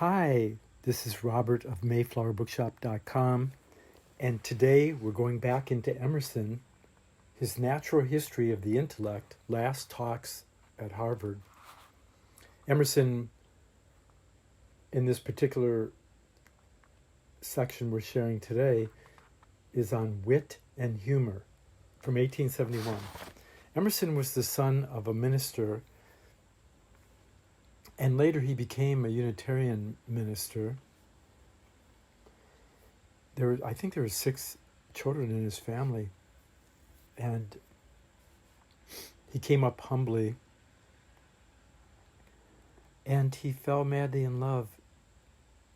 Hi, this is Robert of MayflowerBookshop.com, and today we're going back into Emerson, his Natural History of the Intellect, last talks at Harvard. Emerson, in this particular section we're sharing today, is on wit and humor from 1871. Emerson was the son of a minister, and later he became a Unitarian minister. I think there were 6 children in his family, and he came up humbly, and he fell madly in love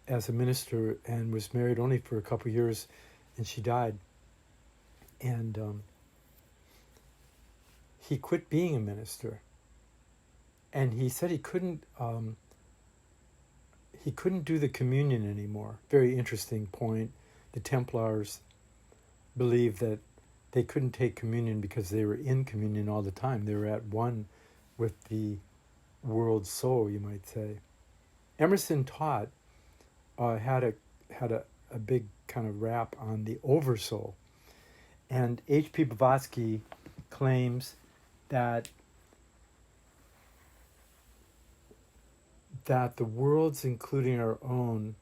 as a minister and was married only for a couple years, and she died. And he quit being a minister. And he said he couldn't do the communion anymore. Very interesting point. The Templars believed that they couldn't take communion because they were in communion all the time. They were at one with the world soul, you might say. Emerson taught, had a big kind of rap on the oversoul. And H.P. Blavatsky claims that the worlds, including our own,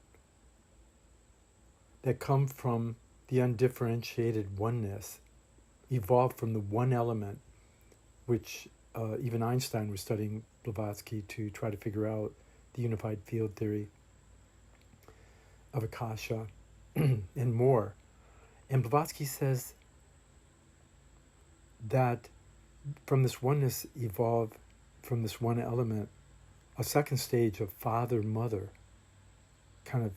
that come from the undifferentiated oneness, evolved from the one element, which even Einstein was studying Blavatsky to try to figure out the unified field theory of Akasha and more. And Blavatsky says that from this oneness evolved, from this one element, a second stage of father-mother, kind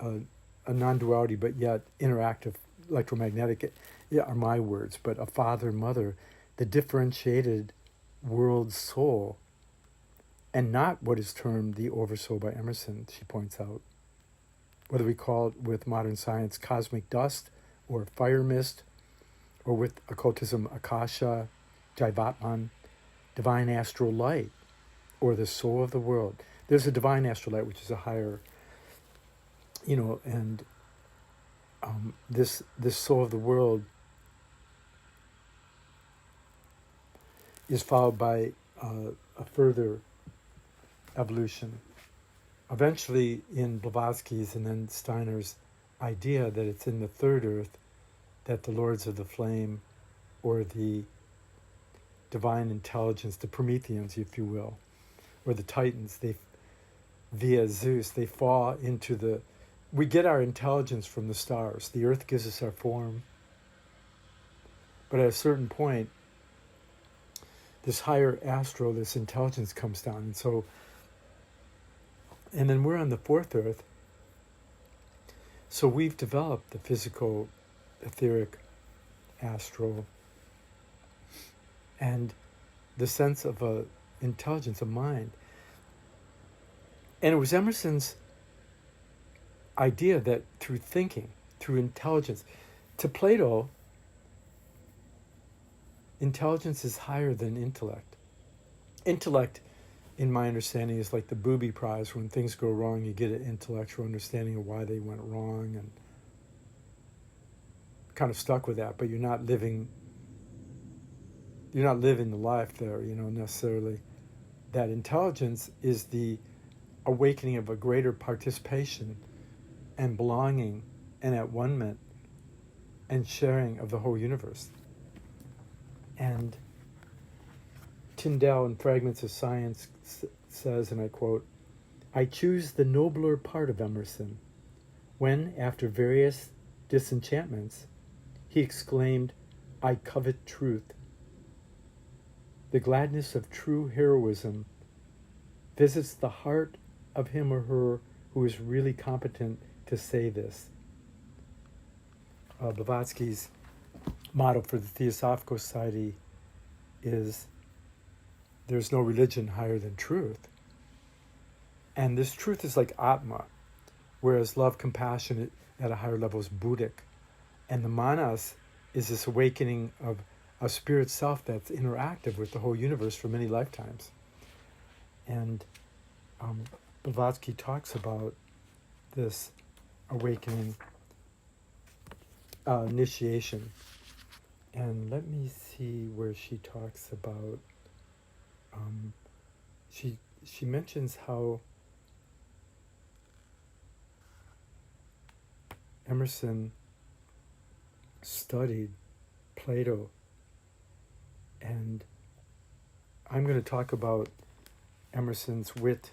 of a non-duality but yet interactive electromagnetic, are my words, but a father-mother, the differentiated world soul, and not what is termed the oversoul by Emerson, she points out. Whether we call it with modern science cosmic dust or fire mist, or with occultism Akasha, Jivatman, divine astral light, or the soul of the world. There's a divine astral light, which is a higher, and this soul of the world is followed by a further evolution. Eventually, in Blavatsky's and then Steiner's idea that it's in the third earth that the Lords of the Flame, or the divine intelligence, the Prometheans, if you will, or the Titans, via Zeus, they fall into we get our intelligence from the stars. The earth gives us our form. But at a certain point, this higher astral, this intelligence comes down. And then we're on the fourth earth. So we've developed the physical, etheric, astral, and the sense of a intelligence, a mind. And it was Emerson's idea that through thinking, through intelligence, to Plato, intelligence is higher than intellect. Intellect, in my understanding, is like the booby prize. When things go wrong, you get an intellectual understanding of why they went wrong, and kind of stuck with that, but you're not living the life there, necessarily. That intelligence is the awakening of a greater participation and belonging and at one-ment and sharing of the whole universe. And Tyndall in Fragments of Science says, and I quote, "I choose the nobler part of Emerson, when, after various disenchantments, he exclaimed, 'I covet truth.' The gladness of true heroism visits the heart of him or her who is really competent to say this." Blavatsky's motto for the Theosophical Society is, "There's no religion higher than truth." And this truth is like Atma, whereas love, compassion at a higher level is Buddhic. And the Manas is this awakening of a spirit self that's interactive with the whole universe for many lifetimes. And Blavatsky talks about this awakening initiation. And let me see where she talks about, she mentions how Emerson studied Plato, and I'm going to talk about Emerson's wit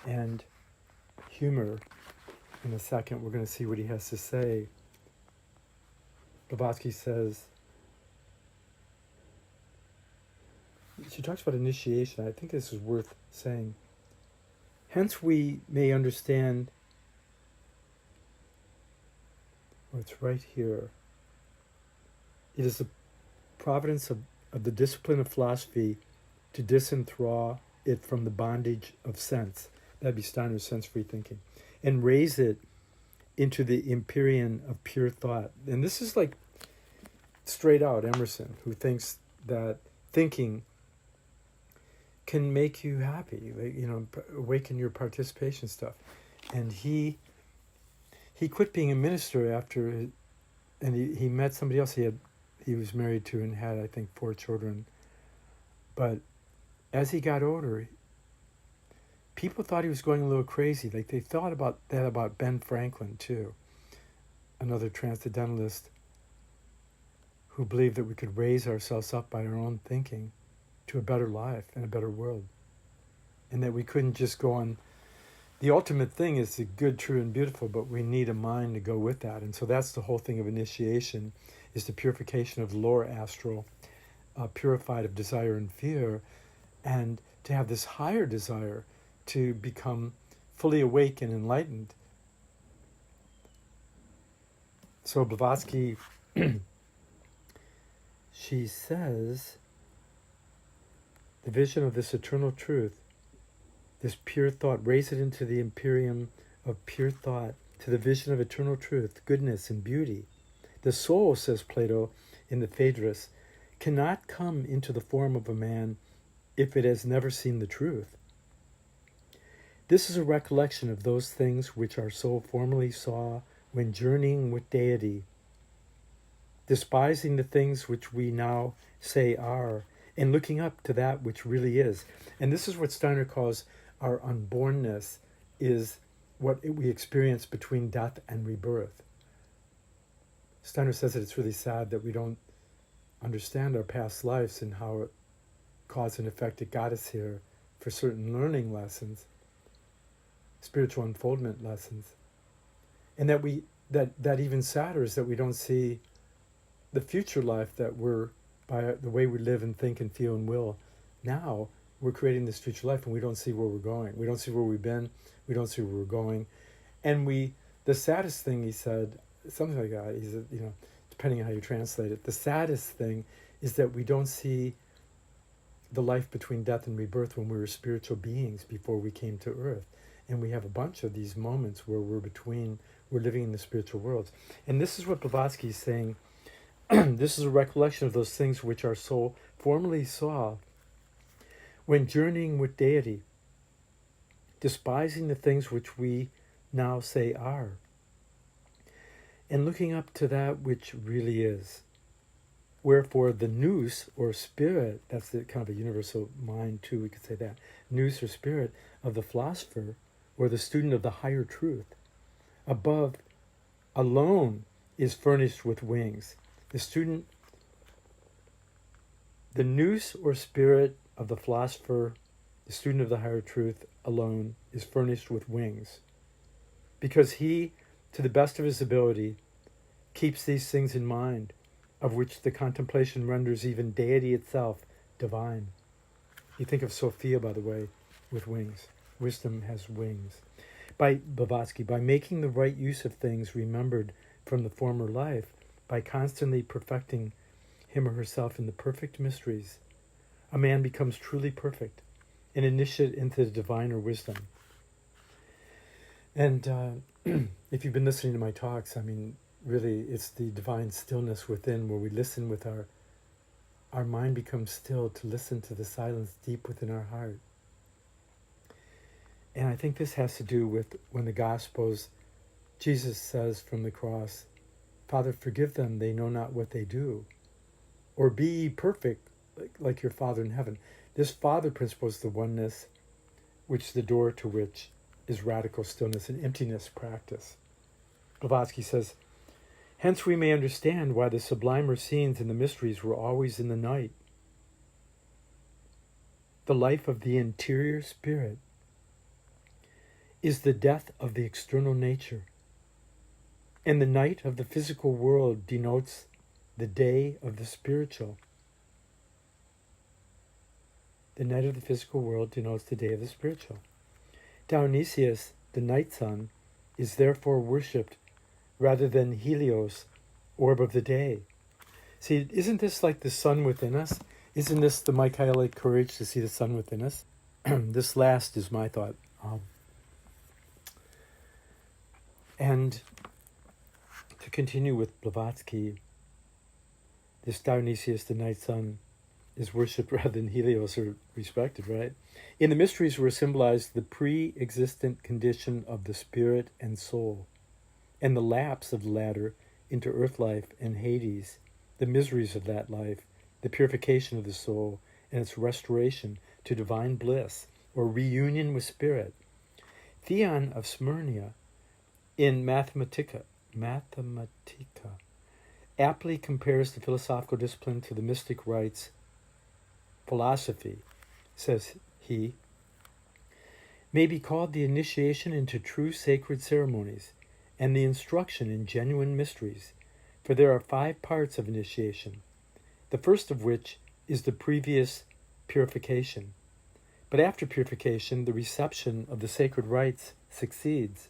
and humor in a second. We're going to see what he has to say. Blavatsky says, she talks about initiation. I think this is worth saying. Hence we may understand, it's right here. It is the providence of the discipline of philosophy to disenthrall it from the bondage of sense. That'd be Steiner's sense-free thinking. And raise it into the empyrean of pure thought. And this is like straight out Emerson, who thinks that thinking can make you happy, awaken your participation stuff. And he quit being a minister after, and he met somebody else he was married to and had, I think, 4 children. But as he got older, people thought he was going a little crazy. Like they thought about that about Ben Franklin too, another transcendentalist who believed that we could raise ourselves up by our own thinking to a better life and a better world. And that we couldn't just go on. The ultimate thing is the good, true, and beautiful, but we need a mind to go with that. And so that's the whole thing of initiation, is the purification of the lower astral, purified of desire and fear, and to have this higher desire to become fully awake and enlightened. So Blavatsky, she says, the vision of this eternal truth, this pure thought, raise it into the empyrean of pure thought, to the vision of eternal truth, goodness, and beauty. The soul, says Plato in the Phaedrus, cannot come into the form of a man if it has never seen the truth. This is a recollection of those things which our soul formerly saw when journeying with deity, despising the things which we now say are, and looking up to that which really is. And this is what Steiner calls our unbornness, is what we experience between death and rebirth. Steiner says that it's really sad that we don't understand our past lives and how it cause and effect it got us here for certain learning lessons, spiritual unfoldment lessons. And that even sadder is that we don't see the future life that we're, by the way we live and think and feel and will now, we're creating this future life and we don't see where we're going. We don't see where we've been. We don't see where we're going. And the saddest thing, he said, something like that, he said, depending on how you translate it, the saddest thing is that we don't see the life between death and rebirth when we were spiritual beings before we came to earth. And we have a bunch of these moments where we're living in the spiritual worlds. And this is what Blavatsky is saying. This is a recollection of those things which our soul formerly saw when journeying with deity, despising the things which we now say are, and looking up to that which really is. Wherefore the nous, or spirit, that's the kind of a universal mind too, we could say that, nous or spirit of the philosopher, or the student of the higher truth, above alone is furnished with wings. The nous or spirit of the philosopher, the student of the higher truth alone, is furnished with wings, because he, to the best of his ability, keeps these things in mind, of which the contemplation renders even deity itself divine. You think of Sophia, by the way, with wings. Wisdom has wings. By Blavatsky, by making the right use of things remembered from the former life, by constantly perfecting him or herself in the perfect mysteries, a man becomes truly perfect, an initiate into the diviner wisdom. And if you've been listening to my talks, really, it's the divine stillness within, where we listen with our mind becomes still to listen to the silence deep within our heart. And I think this has to do with when the Gospels, Jesus says from the cross, Father, forgive them, they know not what they do. Or be ye perfect, like your Father in heaven. This Father principle is the oneness, which the door to which is radical stillness and emptiness practice. Blavatsky says, hence we may understand why the sublimer scenes in the mysteries were always in the night. The life of the interior spirit is the death of the external nature, and the night of the physical world denotes the day of the spiritual. The night of the physical world denotes the day of the spiritual. Dionysius, the night sun, is therefore worshipped rather than Helios, orb of the day. See, isn't this like the sun within us? Isn't this the Michaelic courage to see the sun within us? This last is my thought. And to continue with Blavatsky, this Dionysius, the night sun, is worshipped rather than Helios, or respected, right? In the mysteries were symbolized the pre-existent condition of the spirit and soul, and the lapse of the latter into earth life and Hades, the miseries of that life, the purification of the soul, and its restoration to divine bliss, or reunion with spirit. Theon of Smyrna, in Mathematica, aptly compares the philosophical discipline to the mystic rites philosophy, says he, may be called the initiation into true sacred ceremonies and the instruction in genuine mysteries, for there are 5 parts of initiation, the first of which is the previous purification. But after purification, the reception of the sacred rites succeeds.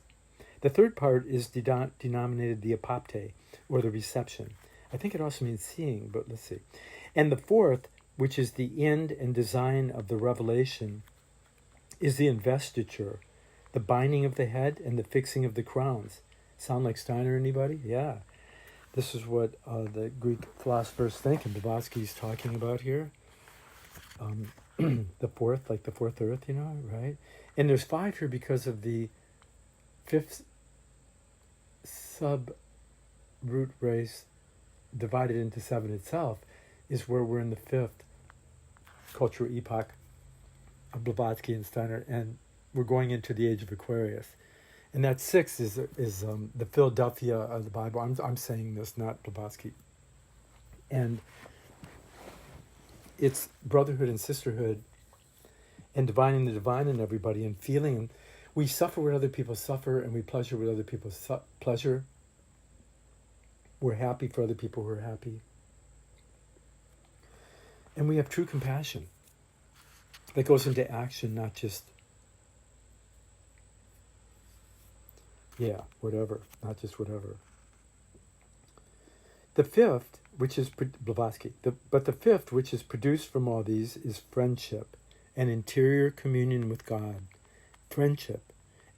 The third part is denominated the apopte, or the reception. I think it also means seeing, but let's see. And the fourth, which is the end and design of the revelation, is the investiture, the binding of the head and the fixing of the crowns. Sound like Steiner, anybody? Yeah. This is what the Greek philosophers think, and Blavatsky's talking about here. The fourth, like the fourth earth, right? And there's 5 here because of the 5th sub-root race divided into 7 itself, is where we're in the 5th cultural epoch of Blavatsky and Steiner, and we're going into the age of Aquarius. And that 6 is the Philadelphia of the Bible. I'm saying this, not Blavatsky. And it's brotherhood and sisterhood and divining the divine in everybody and feeling. We suffer when other people suffer, and we pleasure when other people pleasure. We're happy for other people who are happy. And we have true compassion that goes into action, not just, whatever, not just whatever. The 5th, which is Blavatsky, but the 5th, which is produced from all these, is friendship and interior communion with God. Friendship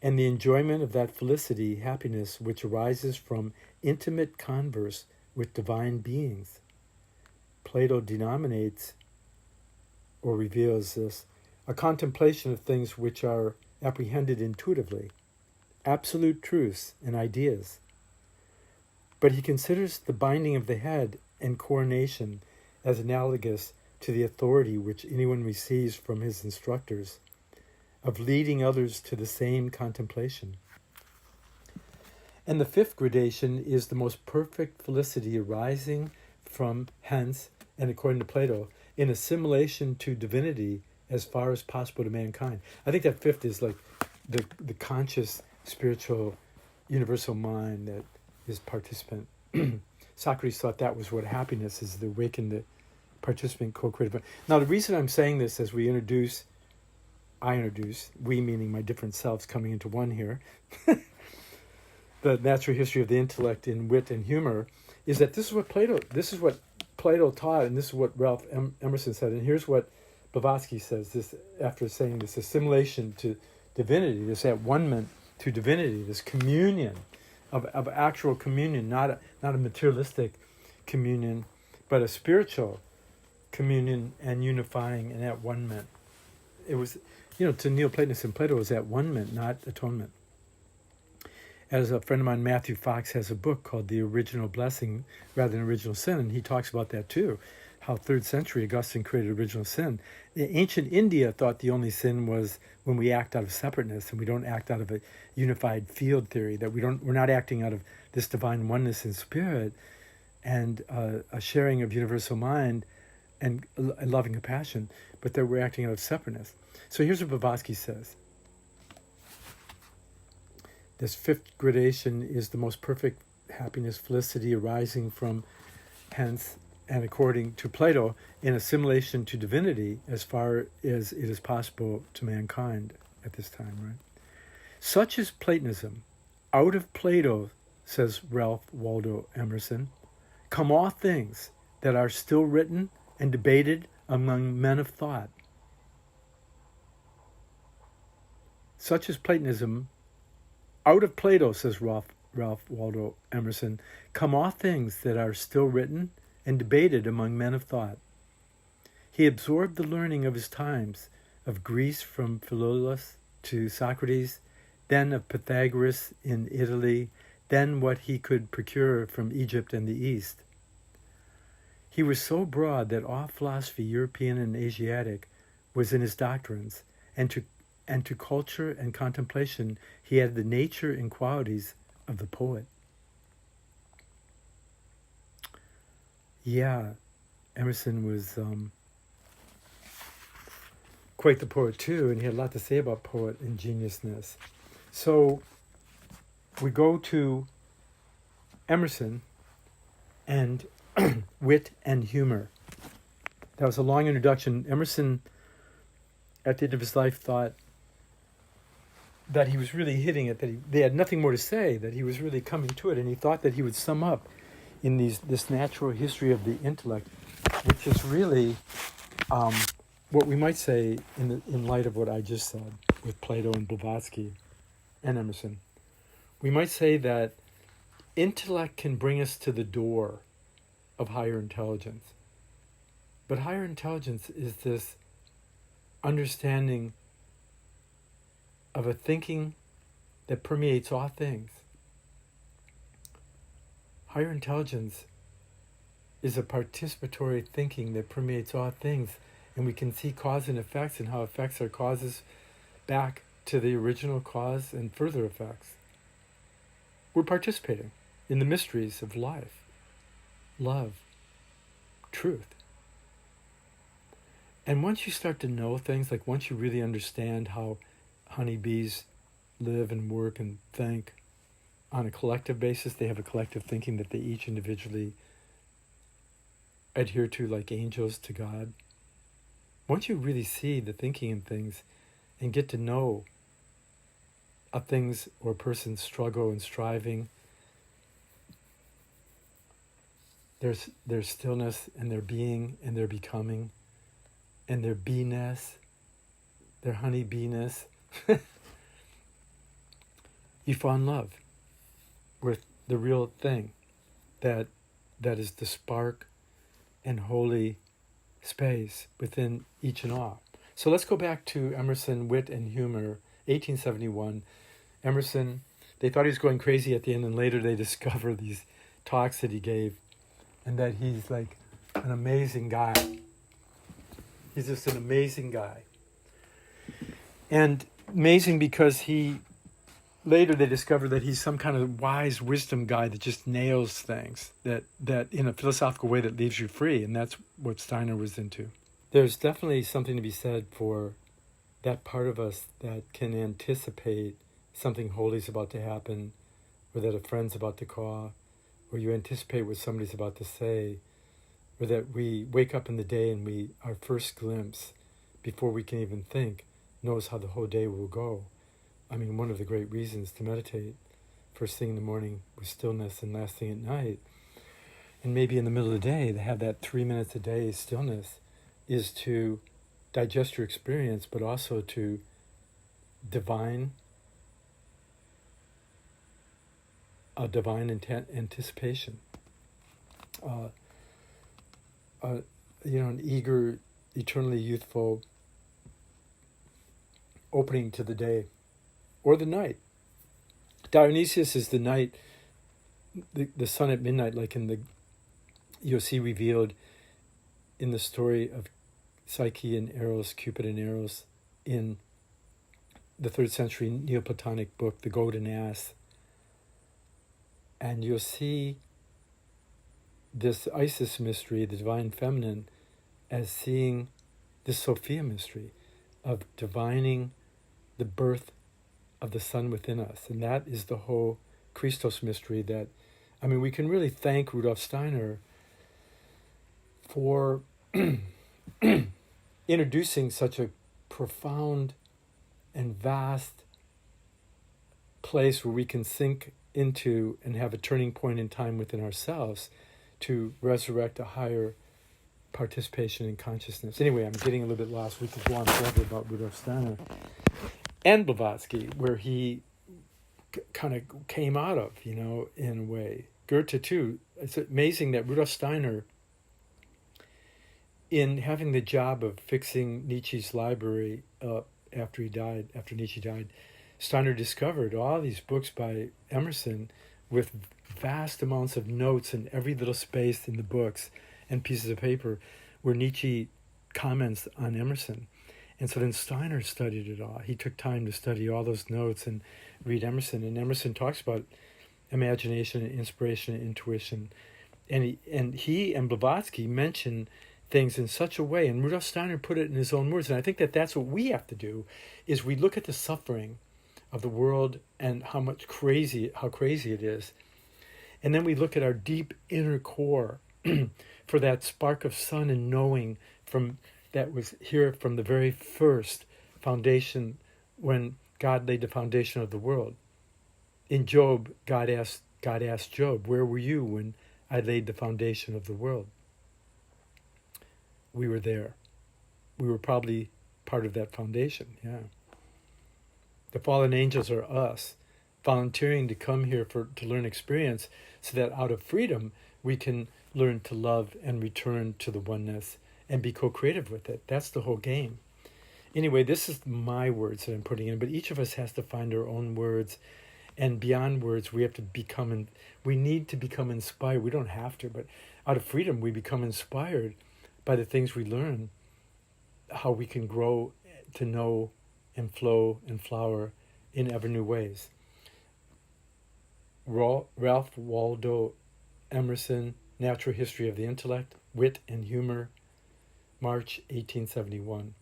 and the enjoyment of that felicity, happiness, which arises from intimate converse with divine beings. Plato denominates or reveals this, a contemplation of things which are apprehended intuitively, absolute truths and ideas. But he considers the binding of the head and coronation as analogous to the authority which anyone receives from his instructors, of leading others to the same contemplation. And the 5th gradation is the most perfect felicity arising from hence, and according to Plato, in assimilation to divinity as far as possible to mankind. I think that 5th is like the conscious, spiritual, universal mind that is participant. Socrates thought that was what happiness is, the awakened participant, co-creative. Now, the reason I'm saying this as I introduce, we meaning my different selves coming into one here, the natural history of the intellect in wit and humor, is that this is what Plato taught, and this is what Ralph Emerson said, and here's what Blavatsky says, this after saying this assimilation to divinity, this at one-ment to divinity, this communion of actual communion, not a materialistic communion, but a spiritual communion and unifying and at one-ment. to Neoplatonists and Plato is at-one-ment, not atonement. As a friend of mine, Matthew Fox, has a book called The Original Blessing rather than Original Sin, and he talks about that too, how 3rd century Augustine created original sin. The ancient India thought the only sin was when we act out of separateness and we don't act out of a unified field theory, that we're not acting out of this divine oneness in spirit and a sharing of universal mind and loving compassion, but that we're acting out of separateness. So here's what Blavatsky says. This 5th gradation is the most perfect happiness, felicity arising from hence, and according to Plato, in assimilation to divinity as far as it is possible to mankind at this time, right? Such is Platonism. Out of Plato, says Ralph Waldo Emerson, come all things that are still written and debated among men of thought. Such is Platonism. Out of Plato, says Ralph Waldo Emerson, come all things that are still written and debated among men of thought. He absorbed the learning of his times, of Greece from Philolaus to Socrates, then of Pythagoras in Italy, then what he could procure from Egypt and the East. He was so broad that all philosophy, European and Asiatic, was in his doctrines, and to culture and contemplation he had the nature and qualities of the poet. Yeah, Emerson was quite the poet too, and he had a lot to say about poet ingeniousness. So we go to Emerson and wit and humor. That was a long introduction. Emerson, at the end of his life, thought that he was really hitting it, that they had nothing more to say, that he was really coming to it, and he thought that he would sum up in this natural history of the intellect, which is really what we might say in light of what I just said with Plato and Blavatsky and Emerson. We might say that intellect can bring us to the door of higher intelligence. But higher intelligence is this understanding of a thinking that permeates all things. Higher intelligence is a participatory thinking that permeates all things, and we can see cause and effects and how effects are causes back to the original cause and further effects. We're participating in the mysteries of life, love, truth. And once you start to know things, like once you really understand how honeybees live and work and think on a collective basis, they have a collective thinking that they each individually adhere to, like angels to God. Once you really see the thinking in things and get to know a thing's or a person's struggle and striving, their stillness and their being and their becoming and their bee-ness, their honeybee-ness, you fall in love with the real thing that is the spark and holy space within each and all. So let's go back to Emerson, Wit and Humor, 1871. Emerson, they thought he was going crazy at the end, and later they discover these talks that he gave and that he's like an amazing guy. He's just an amazing guy. And amazing because later they discover that he's some kind of wise wisdom guy that just nails things, that in a philosophical way that leaves you free, and that's what Steiner was into. There's definitely something to be said for that part of us that can anticipate something holy is about to happen, or that a friend's about to call, or you anticipate what somebody's about to say, or that we wake up in the day and our first glimpse, before we can even think, knows how the whole day will go. I mean, one of the great reasons to meditate, first thing in the morning with stillness and last thing at night, and maybe in the middle of the day, to have that 3 minutes a day stillness, is to digest your experience, but also to divine anticipation. An eager, eternally youthful opening to the day or the night. Dionysius is the night, the sun at midnight, like you'll see revealed in the story of Psyche and Eros, Cupid and Eros, in the 3rd century Neoplatonic book, The Golden Ass. And you'll see this Isis mystery, the divine feminine, as seeing the Sophia mystery of divining the birth of the sun within us. And that is the whole Christos mystery that, I mean, we can really thank Rudolf Steiner for introducing such a profound and vast place where we can sink into and have a turning point in time within ourselves to resurrect a higher participation in consciousness. Anyway, I'm getting a little bit lost. We could go on forever about Rudolf Steiner and Blavatsky, where he kind of came out of, in a way. Goethe too. It's amazing that Rudolf Steiner, in having the job of fixing Nietzsche's library up after Nietzsche died, Steiner discovered all these books by Emerson with vast amounts of notes in every little space in the books and pieces of paper where Nietzsche comments on Emerson. And so then Steiner studied it all. He took time to study all those notes and read Emerson. And Emerson talks about imagination and inspiration and intuition. And he and Blavatsky mention things in such a way, and Rudolf Steiner put it in his own words. And I think that that's what we have to do, is we look at the suffering of the world and how crazy it is. And then we look at our deep inner core for that spark of sun and knowing that was here from the very first foundation, when God laid the foundation of the world. In Job, God asked Job, "Where were you when I laid the foundation of the world?" We were there. We were probably part of that foundation, yeah. The fallen angels are us, volunteering to come here to learn experience, so that out of freedom we can learn to love and return to the oneness and be co-creative with it. That's the whole game. Anyway, this is my words that I'm putting in, but each of us has to find our own words. And beyond words, we need to become inspired. We don't have to, but out of freedom, we become inspired by the things we learn, how we can grow to know and flow and flower in ever new ways. Ralph Waldo Emerson, Natural History of the Intellect, Wit and Humor, March 1871.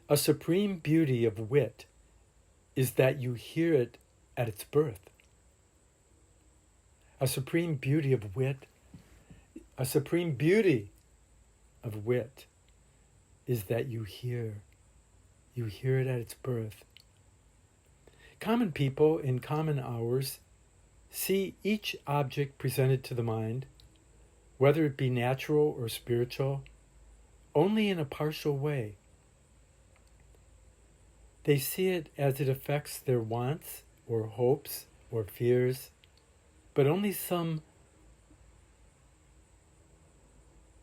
A supreme beauty of wit is that you hear it at its birth. A supreme beauty of wit is that you hear it at its birth. Common people in common hours see each object presented to the mind, whether it be natural or spiritual, only in a partial way. They see it as it affects their wants or hopes or fears, but only some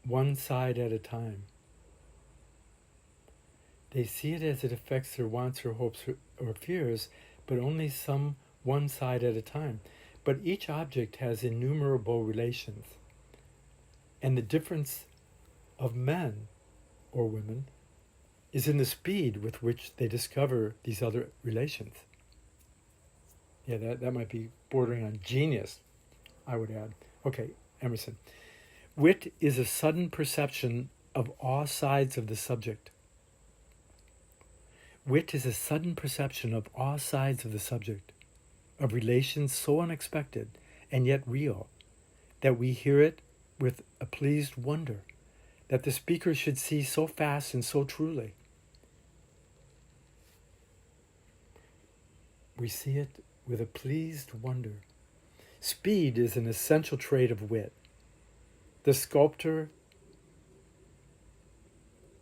one side at a time. They see it as it affects their wants or hopes or fears, but only some one side at a time. But each object has innumerable relations. And the difference of men or women is in the speed with which they discover these other relations. Yeah, that might be bordering on genius, I would add. Okay, Emerson. Wit is a sudden perception of all sides of the subject. Wit is a sudden perception of all sides of the subject, of relations so unexpected and yet real, that we hear it with a pleased wonder, that the speaker should see so fast and so truly. We see it with a pleased wonder. Speed is an essential trait of wit. The sculptor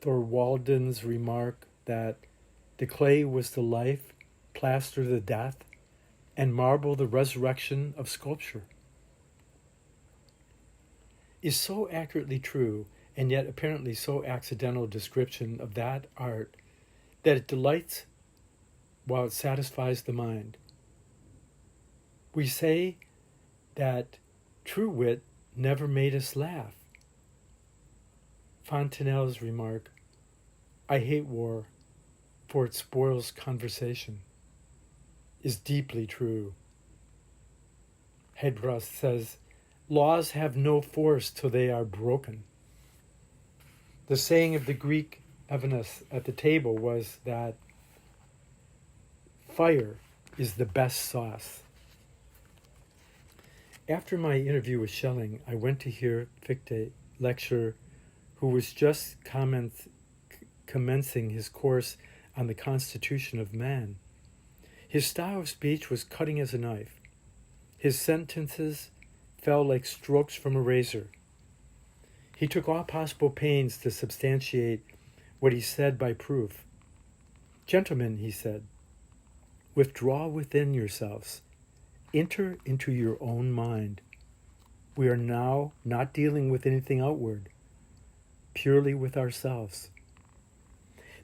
Thorwaldsen's remark that the clay was the life, plaster the death, and marble the resurrection of sculpture is so accurately true, and yet apparently so accidental a description of that art that it delights while it satisfies the mind. We say that true wit never made us laugh. Fontenelle's remark, "I hate war, for it spoils conversation," is deeply true. Hedras says, "Laws have no force till they are broken." The saying of the Greek Evenus at the table was that fire is the best sauce. After my interview with Schelling, I went to hear Fichte lecture, who was just commencing his course on the constitution of man. His style of speech was cutting as a knife. His sentences fell like strokes from a razor. He took all possible pains to substantiate what he said by proof. "Gentlemen," he said, "withdraw within yourselves. Enter into your own mind. We are now not dealing with anything outward, purely with ourselves."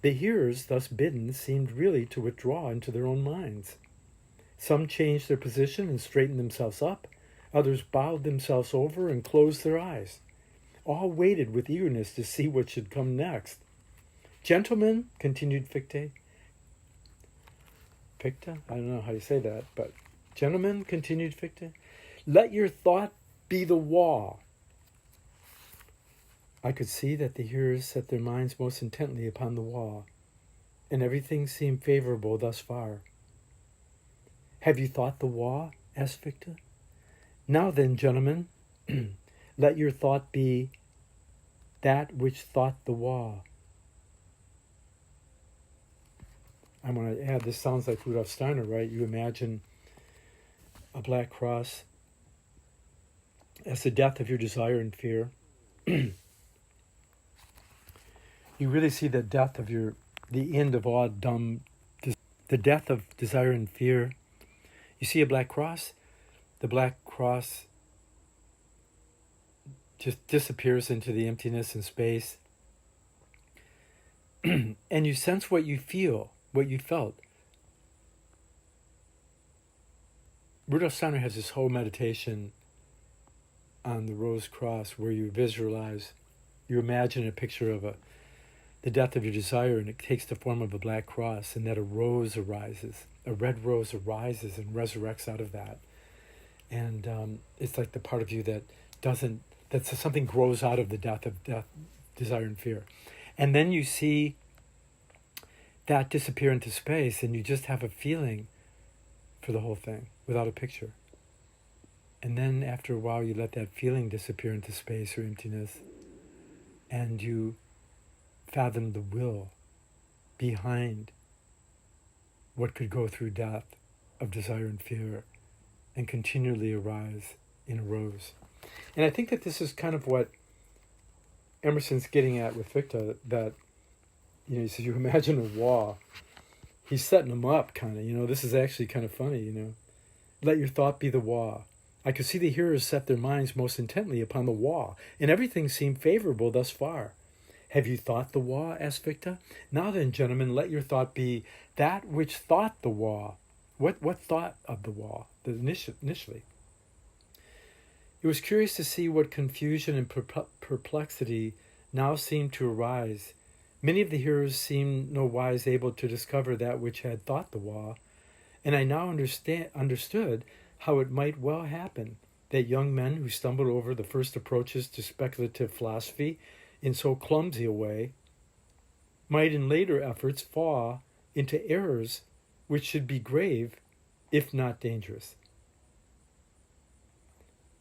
The hearers, thus bidden, seemed really to withdraw into their own minds. Some changed their position and straightened themselves up. Others bowed themselves over and closed their eyes. All waited with eagerness to see what should come next. "Gentlemen," continued Fichte. Fichte? I don't know how you say that, but "Gentlemen," continued Fichte, "let your thought be the wall." I could see that the hearers set their minds most intently upon the wall, and everything seemed favorable thus far. "Have you thought the wall?" asked Fichte. "Now then, gentlemen, let your thought be that which thought the wall." I want to add, this sounds like Rudolf Steiner, right? You imagine a black cross as the death of your desire and fear. You really see the death of the end of all the death of desire and fear. You see a black cross, the black cross just disappears into the emptiness and space. And you sense what you feel, what you felt. Rudolf Steiner has this whole meditation on the rose cross where you visualize, you imagine a picture of the death of your desire, and it takes the form of a black cross, and that a rose arises, a red rose arises and resurrects out of that. And it's like the part of you that something grows out of the death, desire, and fear. And then you see that disappear into space, and you just have a feeling for the whole thing without a picture. And then after a while, you let that feeling disappear into space or emptiness, and you fathom the will behind what could go through death of desire and fear and continually arise in a rose. And I think that this is kind of what Emerson's getting at with Fichte, that, he says, you imagine a wall. He's setting them up, kind of, this is actually kind of funny, Let your thought be the wall. I could see the hearers set their minds most intently upon the wall, and everything seemed favorable thus far. "Have you thought the wall?" asked Fichte. "Now then, gentlemen, let your thought be that which thought the wall." What thought of the wall initially? It was curious to see what confusion and perplexity now seemed to arise. Many of the hearers seemed no wise able to discover that which had thought the wall, and I now understood how it might well happen that young men who stumbled over the first approaches to speculative philosophy in so clumsy a way might in later efforts fall into errors which should be grave, if not dangerous.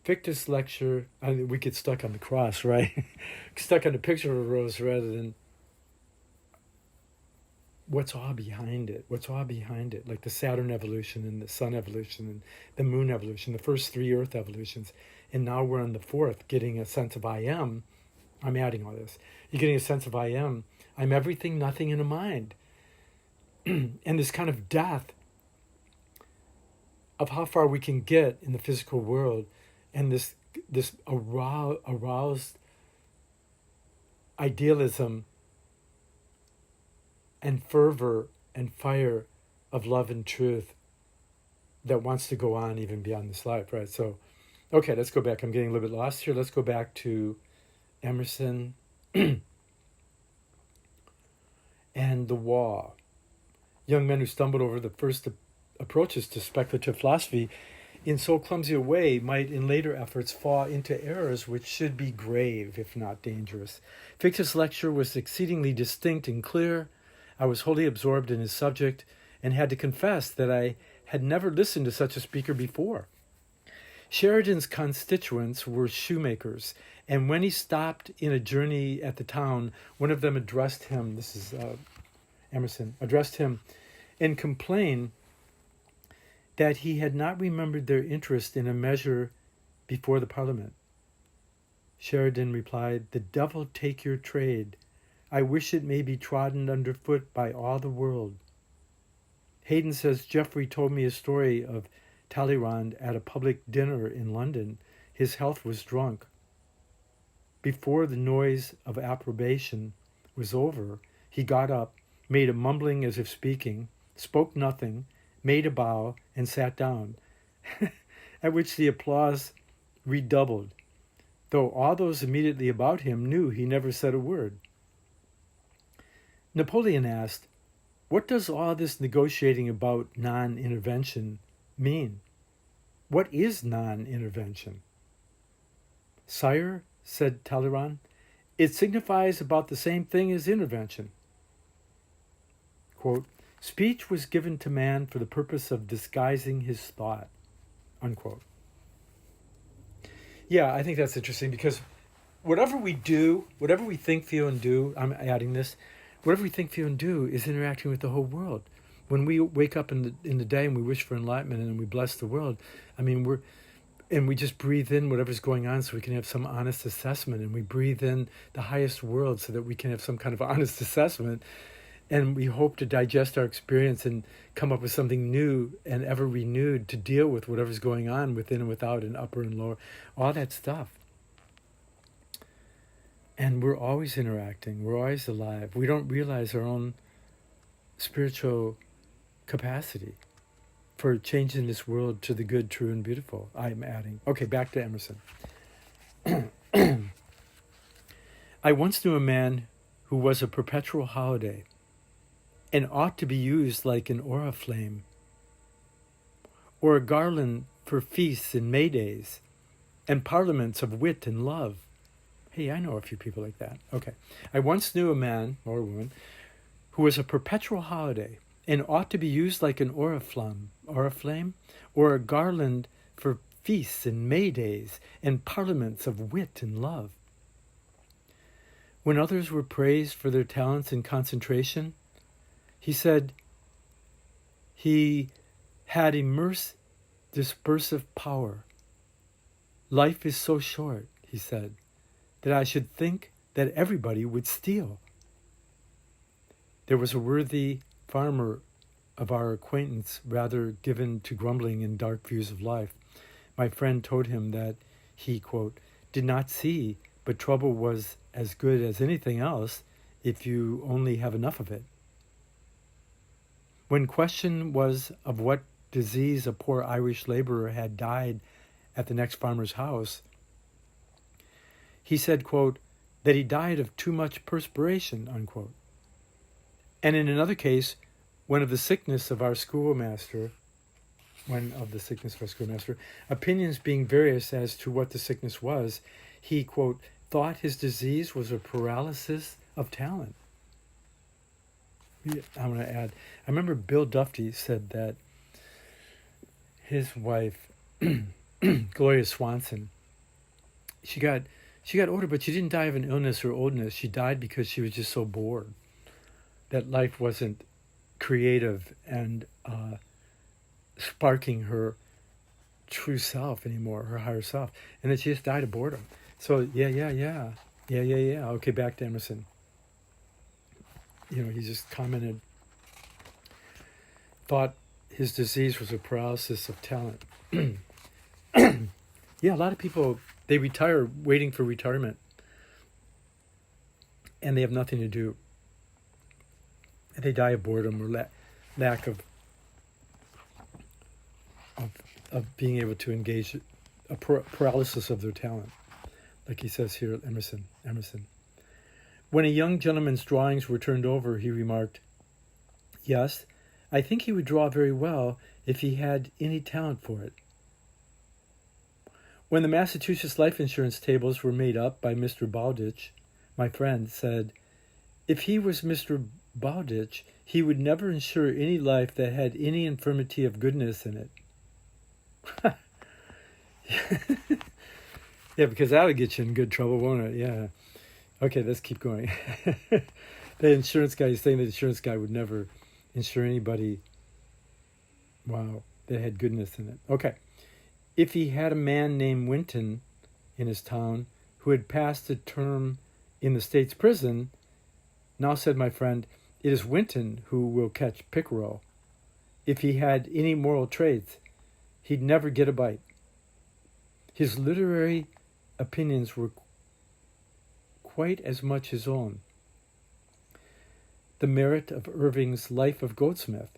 Fichte's lecture, we get stuck on the cross, right? Stuck on the picture of a rose rather than what's all behind it. Like the Saturn evolution and the Sun evolution and the Moon evolution, the first 3 Earth evolutions. And now we're on the 4th, getting a sense of I am. I'm adding all this. You're getting a sense of I am. I'm everything, nothing, and a mind. And this kind of death of how far we can get in the physical world, and this aroused idealism and fervor and fire of love and truth that wants to go on even beyond this life, right? So, okay, let's go back. I'm getting a little bit lost here. Let's go back to Emerson and the wall. Young men who stumbled over the first approaches to speculative philosophy in so clumsy a way might in later efforts fall into errors which should be grave, if not dangerous. Fichte's lecture was exceedingly distinct and clear. I was wholly absorbed in his subject and had to confess that I had never listened to such a speaker before. Sheridan's constituents were shoemakers, and when he stopped in a journey at the town, one of them addressed him, this is Emerson, addressed him and complained that he had not remembered their interest in a measure before the Parliament. Sheridan replied, "The devil take your trade. I wish it may be trodden underfoot by all the world." Hayden says, Geoffrey told me a story of Talleyrand at a public dinner in London. His health was drunk. Before the noise of approbation was over, he got up, made a mumbling as if speaking, spoke nothing, made a bow, and sat down, at which the applause redoubled, though all those immediately about him knew he never said a word. Napoleon asked, "What does all this negotiating about non-intervention mean? What is non-intervention?" "Sire," said Talleyrand, "it signifies about the same thing as intervention." Quote, "Speech was given to man for the purpose of disguising his thought," unquote. Yeah, I think that's interesting because whatever we do, whatever we think, feel, and do, I'm adding this, whatever we think, feel, and do is interacting with the whole world. When we wake up in the day and we wish for enlightenment and we bless the world, I mean, we just breathe in whatever's going on so we can have some honest assessment, and we breathe in the highest world so that we can have some kind of honest assessment, and we hope to digest our experience and come up with something new and ever renewed to deal with whatever's going on within and without and upper and lower, all that stuff. And we're always interacting. We're always alive. We don't realize our own spiritual capacity for changing this world to the good, true, and beautiful. I'm adding. Okay, back to Emerson. I once knew a man who was a perpetual holiday and ought to be used like an oriflamme or a garland for feasts and May days and parliaments of wit and love. Hey, I know a few people like that. Okay. I once knew a man or a woman who was a perpetual holiday and ought to be used like an oriflamme, or a garland for feasts and May days and parliaments of wit and love. When others were praised for their talents in concentration, he said he had immense dispersive power. Life is so short, he said, that I should think that everybody would steal. There was a worthy farmer of our acquaintance, rather given to grumbling and dark views of life. My friend told him that he, quote, did not see, but trouble was as good as anything else if you only have enough of it. When question was of what disease a poor Irish laborer had died at the next farmer's house, he said, quote, that he died of too much perspiration, unquote. And in another case, when of the sickness of our schoolmaster, opinions being various as to what the sickness was, he, quote, thought his disease was a paralysis of talent. I'm going to add, I remember Bill Duffy said that his wife, Gloria Swanson, she got older, but she didn't die of an illness or oldness. She died because she was just so bored that life wasn't creative and sparking her true self anymore, her higher self, and that she just died of boredom. So yeah. Okay, back to Emerson. He just commented, thought his disease was a paralysis of talent. Yeah, a lot of people, they retire waiting for retirement, and they have nothing to do. they die of boredom or lack of being able to engage, a paralysis of their talent. Like he says here, Emerson. When a young gentleman's drawings were turned over, he remarked, "Yes, I think he would draw very well if he had any talent for it." When the Massachusetts life insurance tables were made up by Mr. Bowditch, my friend said, if he was Mr. Bowditch, he would never insure any life that had any infirmity of goodness in it. Yeah, because that would get you in good trouble, won't it? Yeah. Okay, let's keep going. The insurance guy is saying the insurance guy would never insure anybody, wow, that had goodness in it. Okay. If he had a man named Winton in his town who had passed a term in the state's prison, now, said my friend, it is Winton who will catch pickerel. If he had any moral traits, he'd never get a bite. His literary opinions were quite as much his own. The merit of Irving's Life of Goldsmith,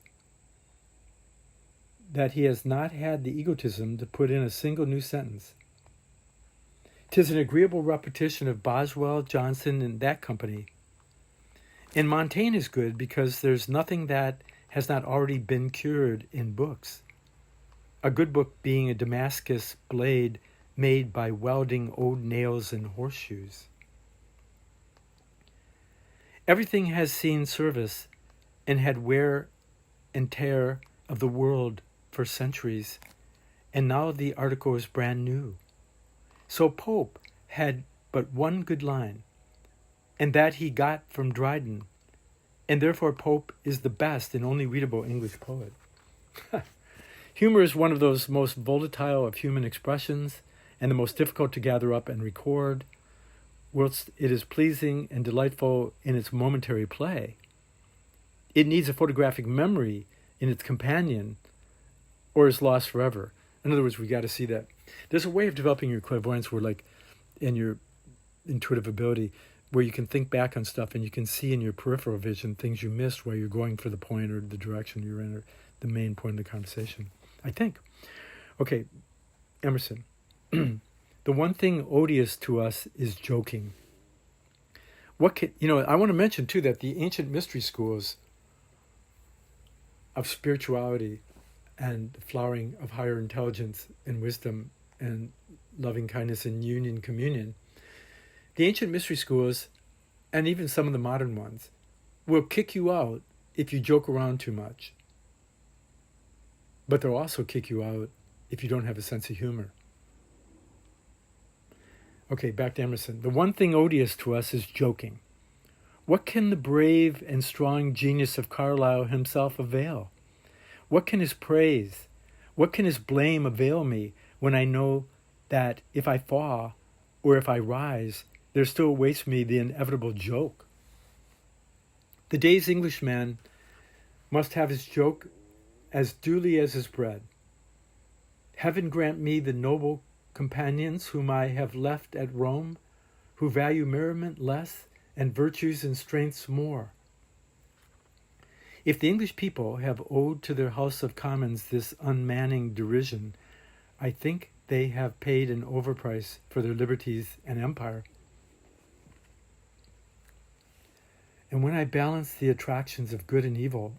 that he has not had the egotism to put in a single new sentence. 'Tis an agreeable repetition of Boswell, Johnson, and that company. And Montaigne is good because there's nothing that has not already been cured in books. A good book being a Damascus blade made by welding old nails and horseshoes. Everything has seen service and had wear and tear of the world for centuries, and now the article is brand new. So Pope had but one good line, and that he got from Dryden, and therefore Pope is the best and only readable English poet. Humor is one of those most volatile of human expressions, and the most difficult to gather up and record, whilst it is pleasing and delightful in its momentary play. It needs a photographic memory in its companion, or is lost forever. In other words, we got to see that. There's a way of developing your clairvoyance and your intuitive ability, where you can think back on stuff and you can see in your peripheral vision things you missed while you're going for the point or the direction you're in, or the main point of the conversation, I think. Okay, Emerson. The one thing odious to us is joking. I want to mention too that the ancient mystery schools of spirituality and the flowering of higher intelligence and wisdom and loving kindness and union, communion, the ancient mystery schools, and even some of the modern ones, will kick you out if you joke around too much. But they'll also kick you out if you don't have a sense of humor. Okay, back to Emerson. The one thing odious to us is joking. What can the brave and strong genius of Carlyle himself avail? What can his praise, what can his blame avail me when I know that if I fall or if I rise, there still awaits me the inevitable joke? The day's Englishman must have his joke as duly as his bread. Heaven grant me the noble companions whom I have left at Rome, who value merriment less and virtues and strengths more. If the English people have owed to their House of Commons this unmanning derision, I think they have paid an overprice for their liberties and empire. And when I balance the attractions of good and evil,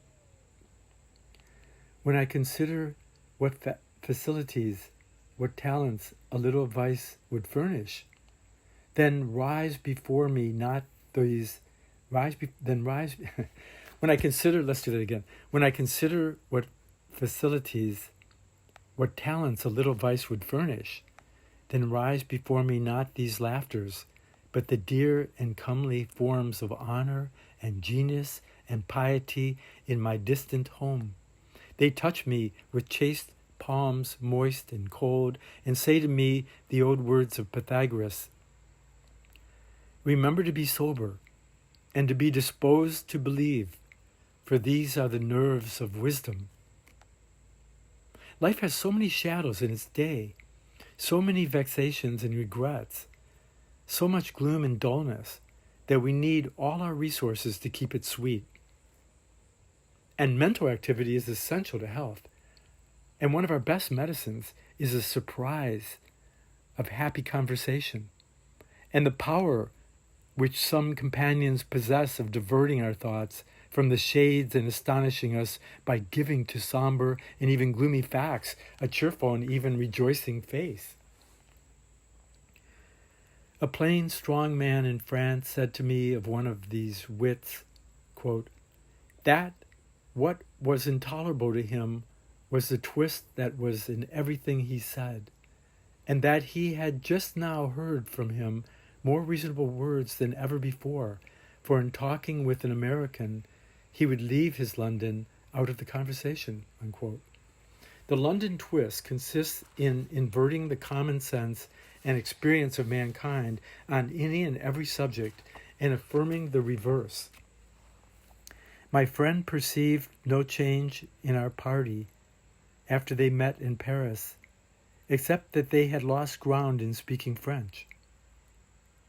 when I consider what facilities, what talents a little vice would furnish, then rise before me not these, when I consider, let's do that again. When I consider what facilities, what talents a little vice would furnish, then rise before me not these laughters, but the dear and comely forms of honor and genius and piety in my distant home. They touch me with chaste palms moist and cold, and say to me the old words of Pythagoras. Remember to be sober, and to be disposed to believe, for these are the nerves of wisdom. Life has so many shadows in its day, so many vexations and regrets, so much gloom and dullness, that we need all our resources to keep it sweet. And mental activity is essential to health. And one of our best medicines is a surprise of happy conversation and the power which some companions possess of diverting our thoughts from the shades and astonishing us by giving to somber and even gloomy facts a cheerful and even rejoicing face. A plain, strong man in France said to me of one of these wits, quote, that what was intolerable to him was the twist that was in everything he said, and that he had just now heard from him more reasonable words than ever before, for in talking with an American, he would leave his London out of the conversation, unquote. The London twist consists in inverting the common sense and experience of mankind on any and every subject and affirming the reverse. My friend perceived no change in our party after they met in Paris, except that they had lost ground in speaking French.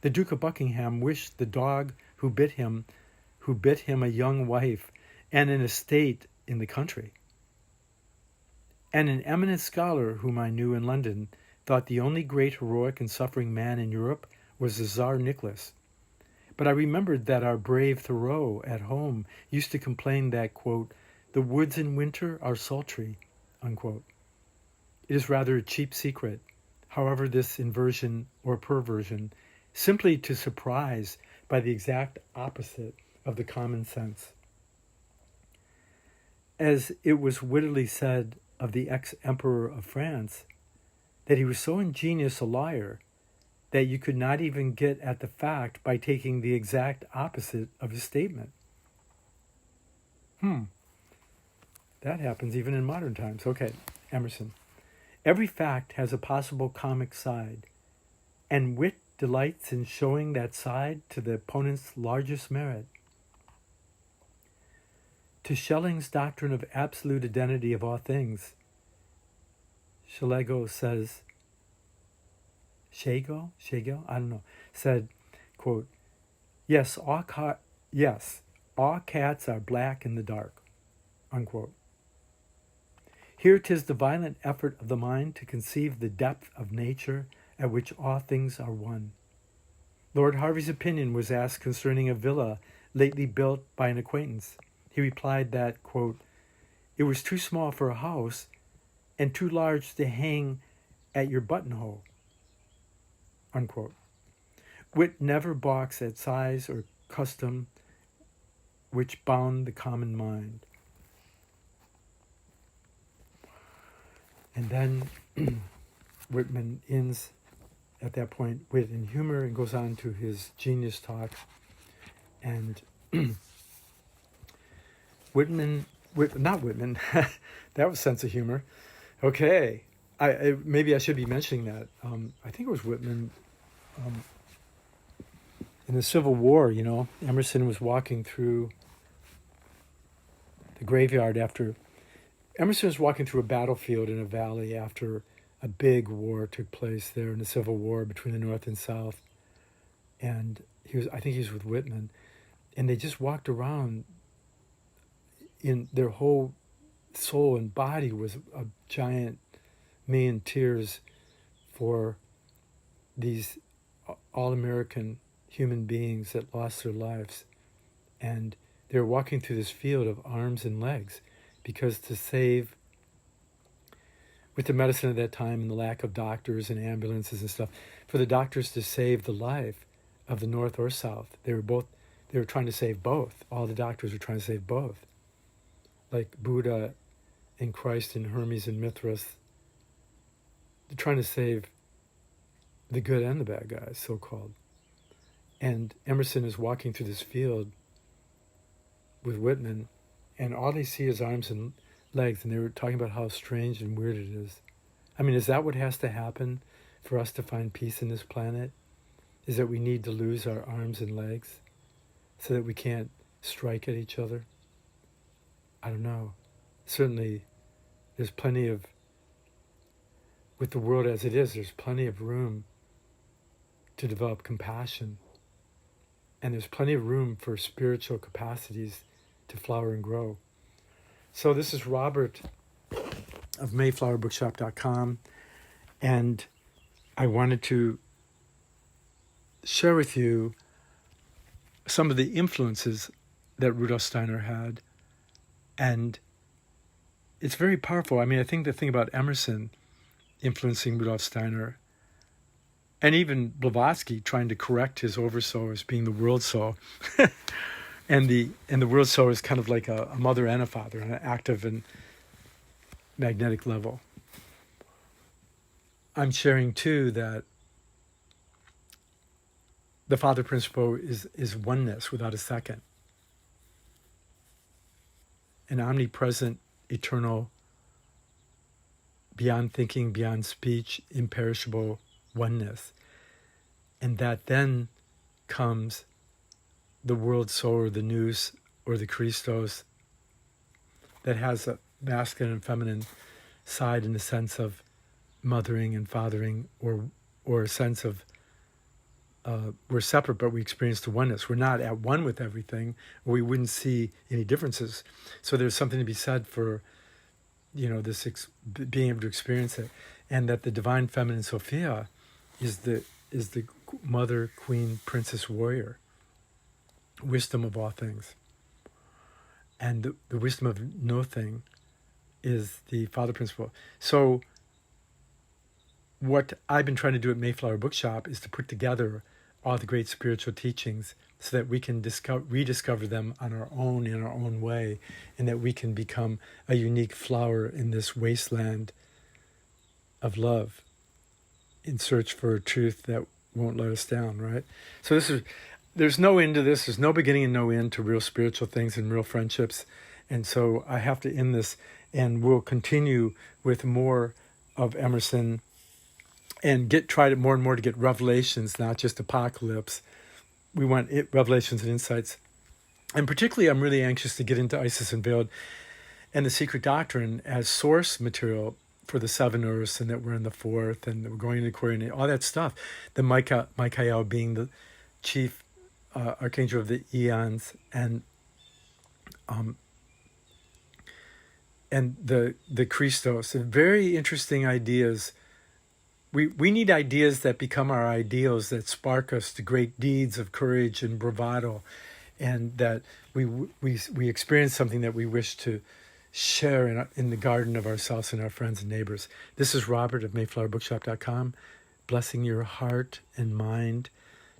The Duke of Buckingham wished the dog who bit him a young wife and an estate in the country. And an eminent scholar whom I knew in London thought the only great heroic and suffering man in Europe was the Tsar Nicholas. But I remembered that our brave Thoreau at home used to complain that, quote, the woods in winter are sultry, unquote. It is rather a cheap secret, however this inversion or perversion, simply to surprise by the exact opposite of the common sense. As it was wittily said of the ex-emperor of France, that he was so ingenious a liar that you could not even get at the fact by taking the exact opposite of his statement. That happens even in modern times. Okay, Emerson. Every fact has a possible comic side, and wit delights in showing that side to the opponent's largest merit. To Schelling's doctrine of absolute identity of all things, Schlegel says, said, quote, yes, all cats are black in the dark, unquote. Here 'tis the violent effort of the mind to conceive the depth of nature at which all things are one. Lord Harvey's opinion was asked concerning a villa lately built by an acquaintance. He replied that, quote, it was too small for a house and too large to hang at your buttonhole, unquote. Wit never balks at size or custom which bound the common mind. And then Whitman ends at that point wit and humor and goes on to his genius talk. And not Whitman, that was sense of humor. Okay, maybe I should be mentioning that. I think it was Whitman. In the Civil War, Emerson was walking through the graveyard Emerson was walking through a battlefield in a valley after a big war took place there in the Civil War between the North and South. And I think he was with Whitman. And they just walked around in their whole soul and body was a giant million tears for these all-American human beings that lost their lives. And they were walking through this field of arms and legs because to save, with the medicine at that time and the lack of doctors and ambulances and stuff, for the doctors to save the life of the North or South, they were trying to save both. All the doctors were trying to save both. Like Buddha and Christ and Hermes and Mithras, they're trying to save the good and the bad guys, so-called. And Emerson is walking through this field with Whitman, and all they see is arms and legs, and they were talking about how strange and weird it is. I mean, is that what has to happen for us to find peace in this planet? Is that we need to lose our arms and legs so that we can't strike at each other? I don't know. Certainly, there's plenty of, with the world as it is, there's plenty of room to develop compassion. And there's plenty of room for spiritual capacities to flower and grow. So this is Robert of MayflowerBookshop.com, and I wanted to share with you some of the influences that Rudolf Steiner had, and it's very powerful. I mean, I think the thing about Emerson influencing Rudolf Steiner, and even Blavatsky trying to correct his oversoul as being the world soul, and the world soul is kind of like a mother and a father on an active and magnetic level. I'm sharing too that the father principle is oneness without a second, an omnipresent, eternal, beyond thinking, beyond speech, imperishable oneness. And that then comes the world soul, or the Nous, or the Christos, that has a masculine and feminine side in the sense of mothering and fathering, or a sense of we're separate, but we experience the oneness. We're not at one with everything, or we wouldn't see any differences. So there's something to be said for, this being able to experience it, and that the divine feminine Sophia is the mother, queen, princess, warrior, wisdom of all things, and the wisdom of no thing is the father principle. So what I've been trying to do at Mayflower Bookshop is to put together all the great spiritual teachings so that we can rediscover them on our own, in our own way, and that we can become a unique flower in this wasteland of love in search for a truth that won't let us down, right? So there's no end to this. There's no beginning and no end to real spiritual things and real friendships. And so I have to end this, and we'll continue with more of Emerson and try to more and more to get revelations, not just apocalypse. We want revelations and insights. And particularly, I'm really anxious to get into Isis Unveiled and the Secret Doctrine as source material for the seven Earths, and that we're in the fourth, and we're going into Aquarian, all that stuff. The Michael being the chief archangel of the eons, and the Christos. Very interesting ideas. We need ideas that become our ideals, that spark us to great deeds of courage and bravado, and that we experience something that we wish to share in the garden of ourselves and our friends and neighbors. This is Robert of MayflowerBookshop.com, blessing your heart and mind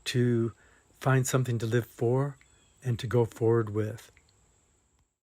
to find something to live for and to go forward with.